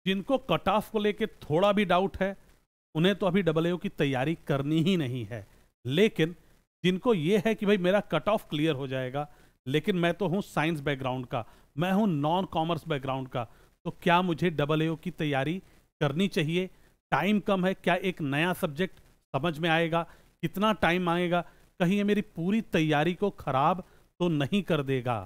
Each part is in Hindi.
जिनको कट ऑफ को लेके थोड़ा भी डाउट है उन्हें तो अभी AAO की तैयारी करनी ही नहीं है, लेकिन जिनको ये है कि भाई मेरा कट ऑफ क्लियर हो जाएगा, लेकिन मैं तो हूँ साइंस बैकग्राउंड का, मैं हूँ नॉन कॉमर्स बैकग्राउंड का, तो क्या मुझे AAO की तैयारी करनी चाहिए? टाइम कम है, क्या एक नया सब्जेक्ट समझ में आएगा, कितना टाइम आएगा, कहीं ये मेरी पूरी तैयारी को खराब तो नहीं कर देगा?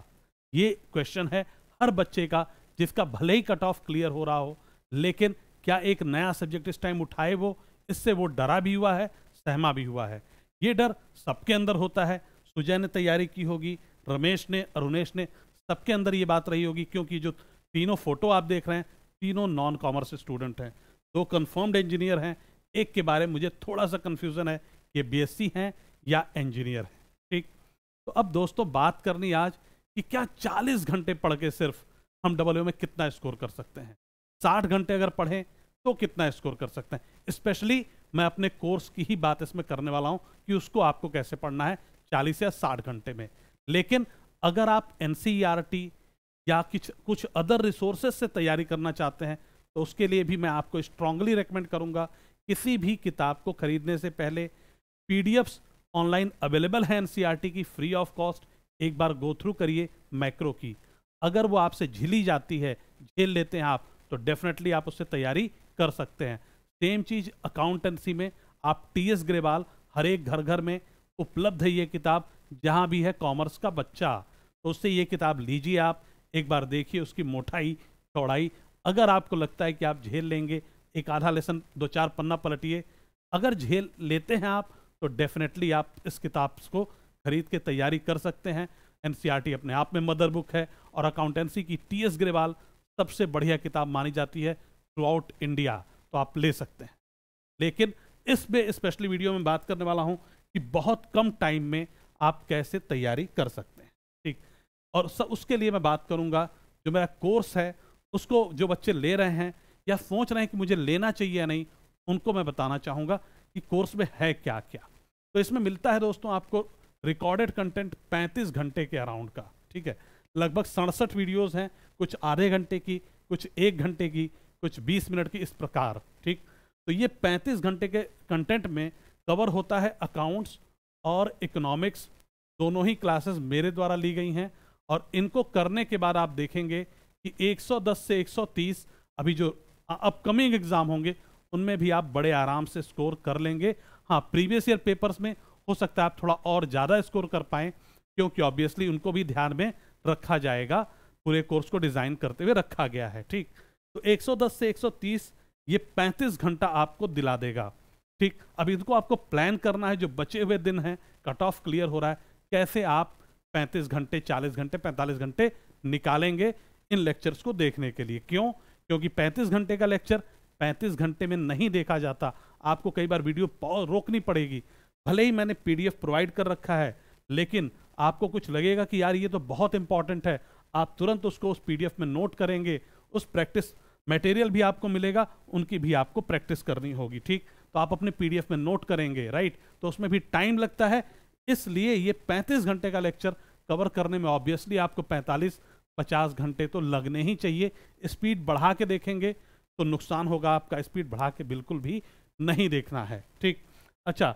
ये क्वेश्चन है हर बच्चे का, जिसका भले ही कट ऑफ क्लियर हो रहा हो, लेकिन क्या एक नया सब्जेक्ट इस टाइम उठाए वो, इससे वो डरा भी हुआ है, सहमा भी हुआ है। ये डर सबके अंदर होता है। सुजय ने तैयारी की होगी, रमेश ने, अरुणेश ने, सबके अंदर ये बात रही होगी, क्योंकि जो तीनों फोटो आप देख रहे हैं तीनों नॉन कॉमर्स स्टूडेंट हैं, 2 कंफर्म्ड इंजीनियर हैं, एक के बारे में मुझे थोड़ा सा कंफ्यूजन है, ये BSc हैं या इंजीनियर है। ठीक, तो अब दोस्तों बात करनी आज कि क्या 40 घंटे पढ़ के सिर्फ हम AAO में कितना स्कोर कर सकते हैं? 60 घंटे अगर पढ़ें तो कितना स्कोर कर सकते हैं? स्पेशली मैं अपने कोर्स की ही बात इसमें करने वाला हूं कि उसको आपको कैसे पढ़ना है 40 या 60 घंटे में। लेकिन अगर आप NCERT या कुछ अदर रिसोर्सेज से तैयारी करना चाहते हैं तो उसके लिए भी मैं आपको स्ट्रांगली रेकमेंड करूंगा, किसी भी किताब को खरीदने से पहले PDFs ऑनलाइन अवेलेबल है NCERT की फ्री ऑफ कॉस्ट, एक बार गो थ्रू करिए मैक्रो की। अगर वो आपसे झिली जाती है, झेल लेते हैं आप, तो डेफिनेटली आप उससे तैयारी कर सकते हैं। सेम चीज अकाउंटेंसी में, आप TS ग्रेवाल, हर एक घर घर में उपलब्ध है ये किताब, जहां भी है कॉमर्स का बच्चा, तो उससे ये किताब लीजिए, आप एक बार देखिए उसकी मोटाई चौड़ाई। अगर आपको लगता है कि आप झेल लेंगे, एक आधा लेसन 2-4 पन्ना पलटिए, अगर झेल लेते हैं आप तो डेफिनेटली आप इस किताब को खरीद के तैयारी कर सकते हैं। NCERT अपने आप में मदर बुक है और अकाउंटेंसी की TS ग्रेवाल सबसे बढ़िया किताब मानी जाती है थ्रू आउट इंडिया, तो आप ले सकते हैं। लेकिन इसमें स्पेशली वीडियो में बात करने वाला हूं कि बहुत कम टाइम में आप कैसे तैयारी कर सकते हैं। ठीक, और उसके लिए मैं बात करूंगा, जो मेरा कोर्स है उसको जो बच्चे ले रहे हैं या सोच रहे हैं कि मुझे लेना चाहिए या नहीं, उनको मैं बताना चाहूँगा कि कोर्स में है क्या क्या। तो इसमें मिलता है दोस्तों आपको रिकॉर्डेड कंटेंट 35 घंटे के अराउंड का। ठीक है, लगभग 67 वीडियोस हैं, कुछ आधे घंटे की, कुछ 1 घंटे की, कुछ 20 मिनट की, इस प्रकार। ठीक, तो ये 35 घंटे के कंटेंट में कवर होता है अकाउंट्स और इकोनॉमिक्स, दोनों ही क्लासेस मेरे द्वारा ली गई हैं। और इनको करने के बाद आप देखेंगे कि 110 से 130 अभी जो अपकमिंग एग्जाम होंगे उनमें भी आप बड़े आराम से स्कोर कर लेंगे। हाँ, प्रीवियस ईयर पेपर्स में हो सकता है आप थोड़ा और ज़्यादा स्कोर कर पाएँ, क्योंकि ऑब्वियसली उनको भी ध्यान में रखा जाएगा, पूरे कोर्स को डिज़ाइन करते हुए रखा गया है। ठीक, तो 110 से 130 ये 35 घंटा आपको दिला देगा। ठीक, अब इनको आपको प्लान करना है, जो बचे हुए दिन हैं, कट ऑफ क्लियर हो रहा है, कैसे आप 35 घंटे, 40 घंटे, 45 घंटे निकालेंगे इन लेक्चर्स को देखने के लिए। क्यों? क्योंकि 35 घंटे का लेक्चर 35 घंटे में नहीं देखा जाता, आपको कई बार वीडियो रोकनी पड़ेगी। भले ही मैंने PDF प्रोवाइड कर रखा है, लेकिन आपको कुछ लगेगा कि यार ये तो बहुत इंपॉर्टेंट है, आप तुरंत उसको उस PDF में नोट करेंगे, उस प्रैक्टिस मटेरियल भी आपको मिलेगा, उनकी भी आपको प्रैक्टिस करनी होगी। ठीक, तो आप अपने PDF में नोट करेंगे, राइट, तो उसमें भी टाइम लगता है। इसलिए ये 35 घंटे का लेक्चर कवर करने में ऑब्वियसली आपको 45-50 घंटे तो लगने ही चाहिए। स्पीड बढ़ा के देखेंगे तो नुकसान होगा आपका, स्पीड बढ़ा के बिल्कुल भी नहीं देखना है। ठीक, अच्छा,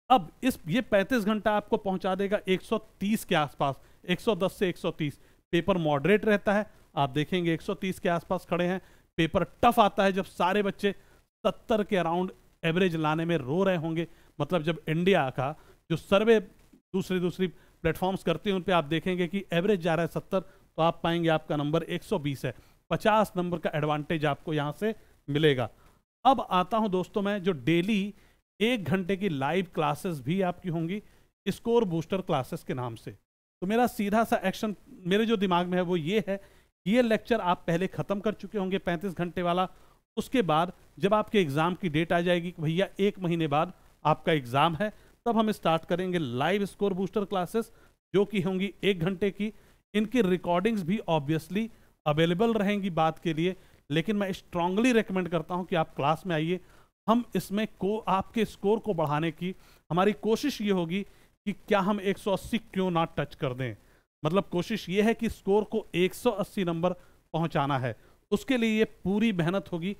अब ये 35 घंटा आपको पहुंचा देगा 130 के आसपास, 110 से 130। पेपर मॉडरेट रहता है, आप देखेंगे 130 के आसपास खड़े हैं। पेपर टफ आता है जब सारे बच्चे 70 के अराउंड एवरेज लाने में रो रहे होंगे, मतलब जब इंडिया का जो सर्वे दूसरी प्लेटफॉर्म्स करते हैं उन पे आप देखेंगे कि एवरेज जा रहा है 70, तो आप पाएंगे आपका नंबर 120 है, 50 नंबर का एडवांटेज आपको यहाँ से मिलेगा। अब आता हूँ दोस्तों मैं, जो डेली 1 घंटे की लाइव क्लासेस भी आपकी होंगी स्कोर बूस्टर क्लासेस के नाम से। तो मेरा सीधा सा एक्शन मेरे जो दिमाग में है वो ये है, ये लेक्चर आप पहले ख़त्म कर चुके होंगे 35 घंटे वाला। उसके बाद जब आपके एग्ज़ाम की डेट आ जाएगी कि भैया 1 महीने बाद आपका एग्ज़ाम है, तब हम स्टार्ट करेंगे लाइव स्कोर बूस्टर क्लासेस, जो कि होंगी 1 घंटे की। इनकी रिकॉर्डिंग्स भी ऑब्वियसली अवेलेबल रहेंगी बात के लिए, लेकिन मैं स्ट्रांगली रिकमेंड करता हूं कि आप क्लास में आइए। हम इसमें आपके स्कोर को बढ़ाने की हमारी कोशिश ये होगी कि क्या हम 180 क्यों ना टच कर दें, मतलब कोशिश ये है कि स्कोर को 180 नंबर पहुंचाना है। उसके लिए ये पूरी मेहनत होगी,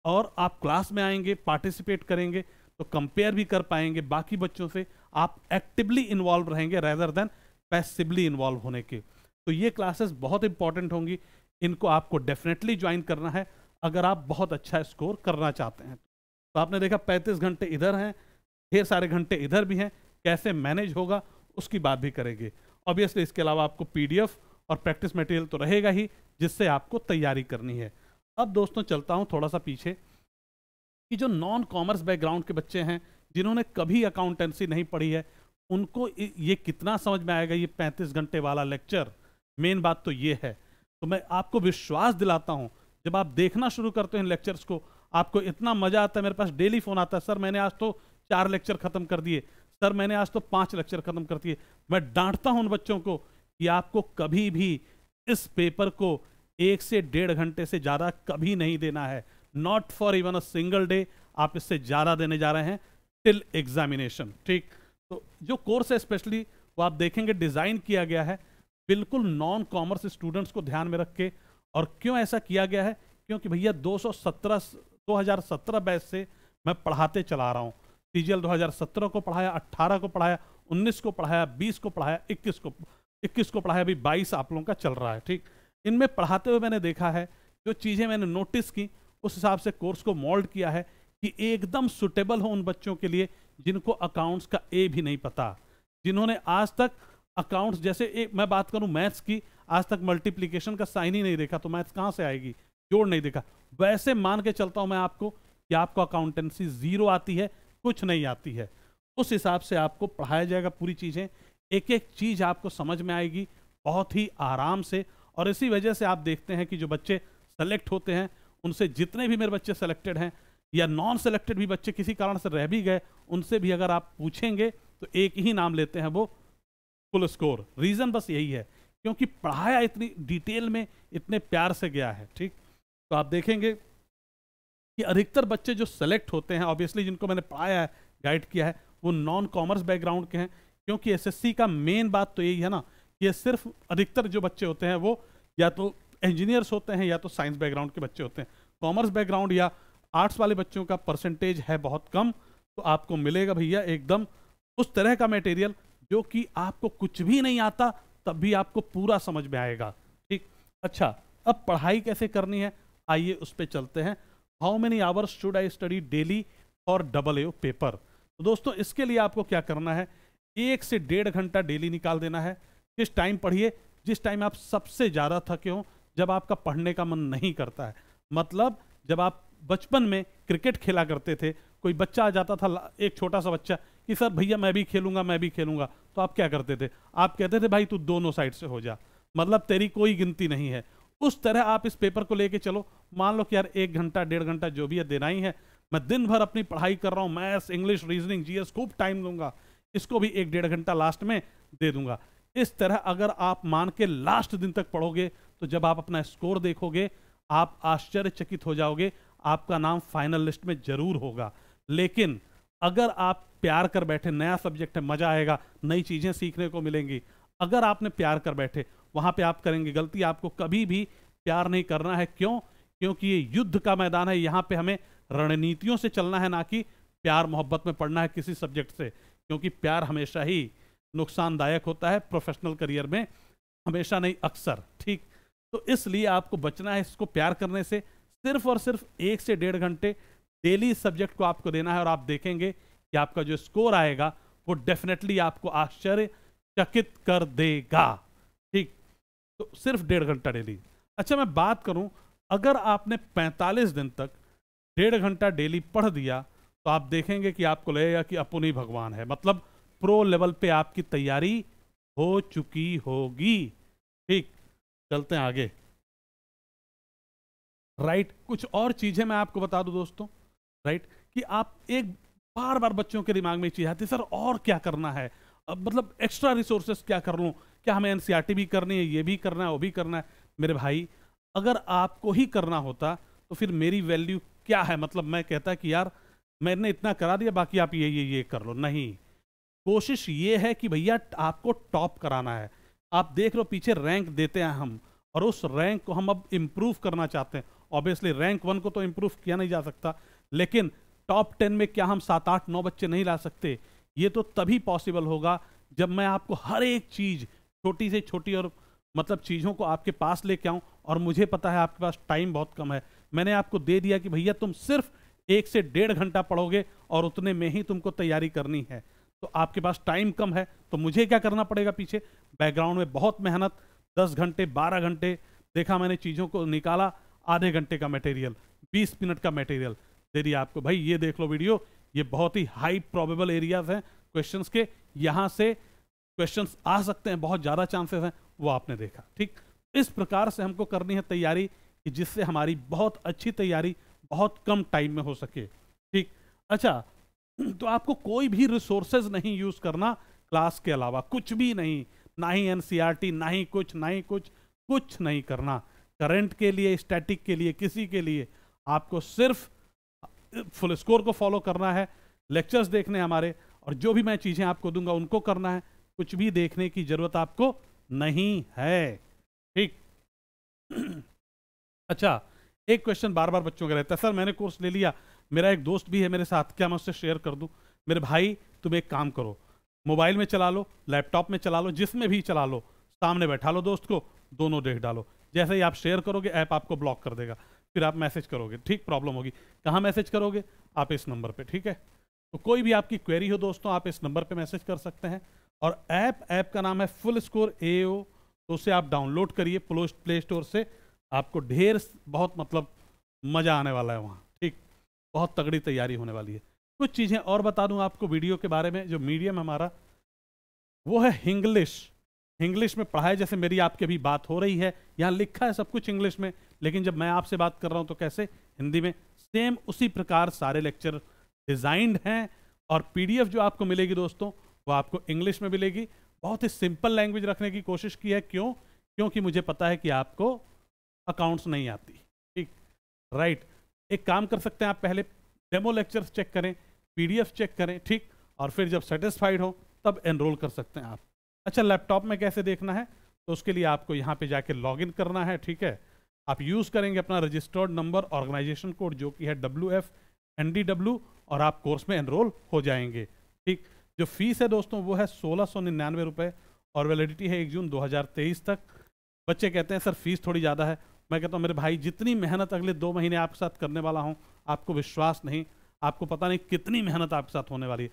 और आप क्लास में आएंगे, पार्टिसिपेट करेंगे तो कंपेयर भी कर पाएंगे बाकी बच्चों से, आप एक्टिवली इन्वॉल्व रहेंगे रेदर देन पैसिवली इन्वॉल्व होने के। तो ये क्लासेस बहुत इंपॉर्टेंट होंगी, इनको आपको डेफिनेटली ज्वाइन करना है अगर आप बहुत अच्छा स्कोर करना चाहते हैं। तो आपने देखा 35 घंटे इधर हैं, ढेर सारे घंटे इधर भी हैं, कैसे मैनेज होगा उसकी बात भी करेंगे। ऑब्वियसली इसके अलावा आपको पीडीएफ और प्रैक्टिस मटेरियल तो रहेगा ही जिससे आपको तैयारी करनी है। अब दोस्तों चलता हूं थोड़ा सा पीछे कि जो नॉन कॉमर्स बैकग्राउंड के बच्चे हैं जिन्होंने कभी अकाउंटेंसी नहीं पढ़ी है, उनको ये कितना समझ में आएगा ये 35 घंटे वाला लेक्चर। मेन बात तो ये है। तो मैं आपको विश्वास दिलाता हूं, जब आप देखना शुरू करते हैं इन लेक्चर्स को, आपको इतना मजा आता है। मेरे पास डेली फोन आता है, सर मैंने आज तो 4 लेक्चर खत्म कर दिए, सर मैंने आज तो 5 लेक्चर खत्म कर दिए। मैं डांटता हूं उन बच्चों को कि आपको कभी भी इस पेपर को 1 से 1.5 घंटे से ज्यादा कभी नहीं देना है। Not for even a single day आप इससे ज्यादा देने जा रहे हैं टिल एग्जामिनेशन। ठीक, तो जो कोर्स है स्पेशली वो आप देखेंगे डिजाइन किया गया है बिल्कुल नॉन कॉमर्स स्टूडेंट्स को ध्यान में रख के। और क्यों ऐसा किया गया है? क्योंकि भैया 2017 बैच से मैं पढ़ाते चला रहा हूँ। सीजीएल 2017 को पढ़ाया, 18 को पढ़ाया, 19 को पढ़ाया, 20 को पढ़ाया, 21 को पढ़ाया, अभी 22 आप लोगों का चल रहा है। ठीक, इनमें पढ़ाते हुए मैंने देखा है, जो चीज़ें मैंने नोटिस की उस हिसाब से कोर्स को मोल्ड किया है कि एकदम सुटेबल हो उन बच्चों के लिए जिनको अकाउंट्स का ए भी नहीं पता, जिन्होंने आज तक अकाउंट्स जैसे मैं बात करूं मैथ्स की, आज तक मल्टीप्लिकेशन का साइन ही नहीं देखा तो मैथ्स कहाँ से आएगी, जोड़ नहीं देखा। वैसे मान के चलता हूं मैं आपको कि आपको अकाउंटेंसी 0 आती है, कुछ नहीं आती है। उस हिसाब से आपको पढ़ाया जाएगा पूरी चीज़ें, एक एक चीज़ आपको समझ में आएगी बहुत ही आराम से। और इसी वजह से आप देखते हैं कि जो बच्चे सेलेक्ट होते हैं, उनसे जितने भी मेरे बच्चे सेलेक्टेड हैं या नॉन सेलेक्टेड भी बच्चे किसी कारण से रह भी गए, उनसे भी अगर आप पूछेंगे तो एक ही नाम लेते हैं, वो फुल स्कोर। रीज़न बस यही है क्योंकि पढ़ाया इतनी डिटेल में, इतने प्यार से गया है। ठीक, तो आप देखेंगे कि अधिकतर बच्चे जो सेलेक्ट होते हैं, ऑब्वियसली जिनको मैंने पढ़ाया है, गाइड किया है, वो नॉन कॉमर्स बैकग्राउंड के हैं। क्योंकि एसएससी का मेन बात तो यही है ना कि ये सिर्फ अधिकतर जो बच्चे होते हैं वो या तो इंजीनियर्स होते हैं या तो साइंस बैकग्राउंड के बच्चे होते हैं। कॉमर्स बैकग्राउंड या आर्ट्स वाले बच्चों का परसेंटेज है बहुत कम। तो आपको मिलेगा भैया एकदम उस तरह का मटेरियल जो कि आपको कुछ भी नहीं आता तब भी आपको पूरा समझ में आएगा। ठीक, अच्छा अब पढ़ाई कैसे करनी है, आइए उस पर चलते हैं। How many hours should I study daily for AAO paper? तो दोस्तों इसके लिए आपको क्या करना है, 1 से 1.5 घंटा डेली निकाल देना है। किस टाइम पढ़िए? जिस टाइम आप सबसे ज़्यादा थके हो, जब आपका पढ़ने का मन नहीं करता है। मतलब जब आप बचपन में क्रिकेट खेला करते थे, कोई बच्चा आ जाता था, एक छोटा सा बच्चा, कि सर भैया मैं भी खेलूंगा मैं भी खेलूंगा, तो आप क्या करते थे? आप कहते थे भाई तू दोनों साइड से हो जा, मतलब तेरी कोई गिनती नहीं है। उस तरह आप इस पेपर को लेके चलो। मान लो कि यार 1 घंटा 1.5 घंटा जो भी है देना ही है, मैं दिन भर अपनी पढ़ाई कर रहा हूँ, मैथ्स, इंग्लिश, रीजनिंग, जीएस, खूब टाइम दूंगा, इसको भी 1-1.5 घंटा लास्ट में दे दूंगा। इस तरह अगर आप मान के लास्ट दिन तक पढ़ोगे तो जब आप अपना स्कोर देखोगे आप आश्चर्यचकित हो जाओगे, आपका नाम फाइनल लिस्ट में जरूर होगा। लेकिन अगर आप प्यार कर बैठे, नया सब्जेक्ट है, मजा आएगा, नई चीजें सीखने को मिलेंगी, अगर आपने प्यार कर बैठे वहां पे आप करेंगे गलती। आपको कभी भी प्यार नहीं करना है। क्यों? क्योंकि ये युद्ध का मैदान है, यहाँ पे हमें रणनीतियों से चलना है, ना कि प्यार मोहब्बत में पढ़ना है किसी सब्जेक्ट से। क्योंकि प्यार हमेशा ही नुकसानदायक होता है प्रोफेशनल करियर में, हमेशा नहीं अक्सर। ठीक, तो इसलिए आपको बचना है इसको प्यार करने से। सिर्फ और सिर्फ 1 से 1.5 घंटे डेली इस सब्जेक्ट को आपको देना है और आप देखेंगे कि आपका जो स्कोर आएगा वो डेफिनेटली आपको आश्चर्यचकित कर देगा। ठीक, तो सिर्फ 1.5 घंटा डेली। अच्छा मैं बात करूं, अगर आपने 45 दिन तक 1.5 घंटा डेली पढ़ दिया तो आप देखेंगे कि आपको लगेगा कि अपन ही भगवान है, मतलब प्रो लेवल पे आपकी तैयारी हो चुकी होगी। ठीक, चलते हैं आगे। राइट, कुछ और चीजें मैं आपको बता दूं दोस्तों, राइट, कि आप एक बार बार बच्चों के दिमाग में चीज आती है, सर और क्या करना है, अब मतलब एक्स्ट्रा रिसोर्सेस क्या कर लूं, क्या हमें एनसीईआरटी भी करनी है, ये भी करना है, वो भी करना है। मेरे भाई अगर आपको ही करना होता तो फिर मेरी वैल्यू क्या है? मतलब मैं कहता कि यार मैंने इतना करा दिया, बाकी आप ये कर लो। नहीं, कोशिश ये है कि भैया आपको टॉप कराना है। आप देख लो पीछे रैंक देते हैं हम, और उस रैंक को हम अब इम्प्रूव करना चाहते हैं, ऑब्वियसली रैंक 1 को तो इंप्रूव किया नहीं जा सकता, लेकिन टॉप 10 में क्या हम 7, 8, 9 बच्चे नहीं ला सकते? ये तो तभी पॉसिबल होगा जब मैं आपको हर एक चीज छोटी से छोटी और मतलब चीजों को आपके पास लेके आऊं, और मुझे पता है आपके पास टाइम बहुत कम है। मैंने आपको दे दिया कि भैया तुम सिर्फ 1 से 1.5 घंटा पढ़ोगे और उतने में ही तुमको तैयारी करनी है। तो आपके पास टाइम कम है, तो मुझे क्या करना पड़ेगा? पीछे बैकग्राउंड में बहुत मेहनत, 10 घंटे 12 घंटे देखा मैंने, चीज़ों को निकाला, आधे घंटे का मटेरियल, 20 मिनट का मटेरियल दे दिया आपको। भाई ये देख लो वीडियो, ये बहुत ही हाई प्रोबेबल एरियाज हैं क्वेश्चंस के, यहाँ से क्वेश्चंस आ सकते हैं, बहुत ज़्यादा चांसेस हैं, वो आपने देखा। ठीक, इस प्रकार से हमको करनी है तैयारी कि जिससे हमारी बहुत अच्छी तैयारी बहुत कम टाइम में हो सके। ठीक, अच्छा, तो आपको कोई भी रिसोर्सेज नहीं यूज करना क्लास के अलावा, कुछ भी नहीं, ना ही एनसीईआरटी, ना ही कुछ कुछ नहीं करना। करंट के लिए, स्टैटिक के लिए, किसी के लिए आपको सिर्फ फुल स्कोर को फॉलो करना है, लेक्चर्स देखने हमारे, और जो भी मैं चीजें आपको दूंगा उनको करना है। कुछ भी देखने की जरूरत आपको नहीं है। ठीक अच्छा, एक क्वेश्चन बार बार बच्चों का रहता है, सर मैंने कोर्स ले लिया, मेरा एक दोस्त भी है मेरे साथ, क्या मैं उससे शेयर कर दूं? मेरे भाई तुम एक काम करो, मोबाइल में चला लो, लैपटॉप में चला लो, जिसमें भी चला लो, सामने बैठा लो दोस्त को, दोनों देख डालो। जैसे ही आप शेयर करोगे ऐप आपको ब्लॉक कर देगा, फिर आप मैसेज करोगे, ठीक, प्रॉब्लम होगी। कहाँ मैसेज करोगे? आप इस नंबर पे, ठीक है? तो कोई भी आपकी क्वेरी हो दोस्तों, आप इस नंबर पे मैसेज कर सकते हैं। और ऐप का नाम है फुल स्कोर AO, तो उसे आप डाउनलोड करिए प्ले स्टोर से, आपको ढेर बहुत मतलब मज़ा आने वाला है वहाँ। ठीक, बहुत तगड़ी तैयारी होने वाली है। कुछ चीज़ें और बता दूं आपको वीडियो के बारे में। जो मीडियम हमारा वो है इंग्लिश, इंग्लिश में पढ़ाई, जैसे मेरी आपकी अभी बात हो रही है, यहाँ लिखा है सब कुछ इंग्लिश में, लेकिन जब मैं आपसे बात कर रहा हूँ तो कैसे? हिंदी में। सेम उसी प्रकार सारे लेक्चर डिजाइंड हैं, और PDF जो आपको मिलेगी दोस्तों वो आपको इंग्लिश में मिलेगी। बहुत ही सिंपल लैंग्वेज रखने की कोशिश की है। क्यों? क्योंकि मुझे पता है कि आपको अकाउंट्स नहीं आती। ठीक, राइट। एक काम कर सकते हैं आप, पहले डेमो लेक्चर्स चेक करें, PDF चेक करें, ठीक, और फिर जब सेटिस्फाइड हो तब एनरोल कर सकते हैं आप। अच्छा, लैपटॉप में कैसे देखना है? तो उसके लिए आपको यहाँ पे जाके लॉगिन करना है, ठीक है? आप यूज़ करेंगे अपना रजिस्टर्ड नंबर, ऑर्गेनाइजेशन कोड जो कि है WFNDW, और आप कोर्स में एनरोल हो जाएंगे। ठीक, जो फीस है दोस्तों वो है 1699 रुपये, और वैलिडिटी है 1 जून 2023 तक। बच्चे कहते हैं सर फीस थोड़ी ज़्यादा है, मैं कहता हूँ मेरे भाई जितनी मेहनत अगले 2 महीने आपके साथ करने वाला हूँ, आपको विश्वास नहीं, आपको पता नहीं कितनी मेहनत आपके साथ होने वाली है।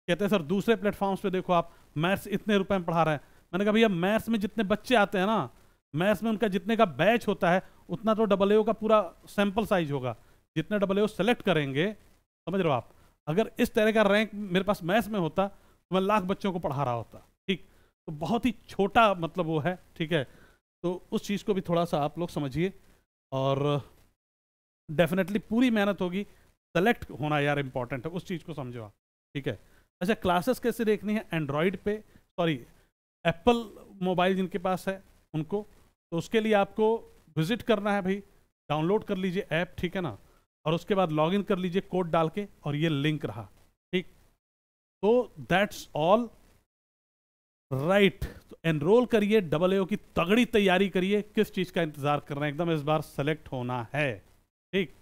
कहते हैं सर दूसरे प्लेटफॉर्म्स पे देखो आप मैथ्स इतने रुपए में पढ़ा रहे हैं। मैंने कहा भैया मैथ्स में जितने बच्चे आते हैं ना, मैथ्स में उनका जितने का बैच होता है उतना तो AAO का पूरा सैंपल साइज होगा। जितने AAO सेलेक्ट करेंगे, समझ रहे हो आप? अगर इस तरह का रैंक मेरे पास मैथ्स में होता तो मैं लाख बच्चों को पढ़ा रहा होता। ठीक, तो बहुत ही छोटा मतलब वो है, ठीक है? तो उस चीज़ को भी थोड़ा सा आप लोग समझिए, और डेफिनेटली पूरी मेहनत होगी, सेलेक्ट होना यार इंपॉर्टेंट है, उस चीज़ को समझो आप, ठीक है? अच्छा, क्लासेस कैसे देखनी है? एंड्रॉयड पे, सॉरी एप्पल मोबाइल जिनके पास है उनको, तो उसके लिए आपको विजिट करना है भाई, डाउनलोड कर लीजिए ऐप, ठीक है ना? और उसके बाद लॉगिन कर लीजिए कोड डाल के, और ये लिंक रहा, ठीक? तो दैट्स ऑल, राइट। तो एनरोल करिए, AAO की तगड़ी तैयारी करिए, किस चीज़ का इंतज़ार कर रहे हैं? एकदम इस बार सेलेक्ट होना है, ठीक?